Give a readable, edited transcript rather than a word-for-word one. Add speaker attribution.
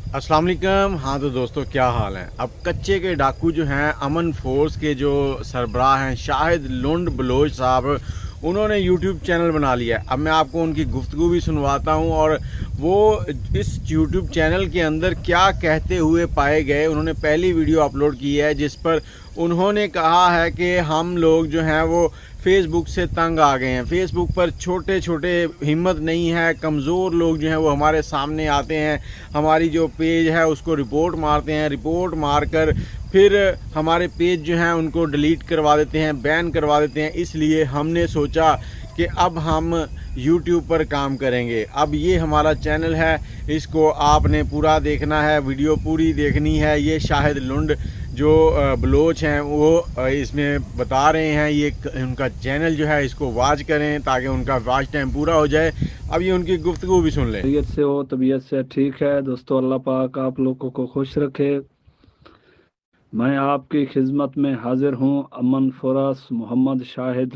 Speaker 1: अस्सलाम वालेकुम। हाँ तो दोस्तों, क्या हाल है। अब कच्चे के डाकू जो हैं, अमन फोर्स के जो सरबराह हैं शाहिद लुंड बलोच साहब, उन्होंने यूट्यूब चैनल बना लिया है। अब मैं आपको उनकी गुफ्तगू भी सुनवाता हूँ और वो इस यूट्यूब चैनल के अंदर क्या कहते हुए पाए गए। उन्होंने पहली वीडियो अपलोड की है जिस पर उन्होंने कहा है कि हम लोग जो हैं वो फेसबुक से तंग आ गए हैं। फेसबुक पर छोटे छोटे हिम्मत नहीं है, कमज़ोर लोग जो हैं वो हमारे सामने आते हैं, हमारी जो पेज है उसको रिपोर्ट मारते हैं, रिपोर्ट मारकर फिर हमारे पेज जो हैं उनको डिलीट करवा देते हैं, बैन करवा देते हैं। इसलिए हमने सोचा कि अब हम YouTube पर काम करेंगे। अब ये हमारा चैनल है, इसको आपने पूरा देखना है, वीडियो पूरी देखनी है। ये शाहिद लुंड जो बलोच हैं वो इसमें बता रहे हैं, ये उनका चैनल जो है इसको वॉच करें ताकि उनका वॉच टाइम पूरा हो जाए। अब ये उनकी गुफ्तगू भी सुन लें।
Speaker 2: तबीयत से हो, तबीयत से ठीक है दोस्तों। अल्लाह पाक आप लोगों को खुश रखे। मैं आपकी खिदमत में हाजिर हूँ, अमन फरास मोहम्मद शाहिद।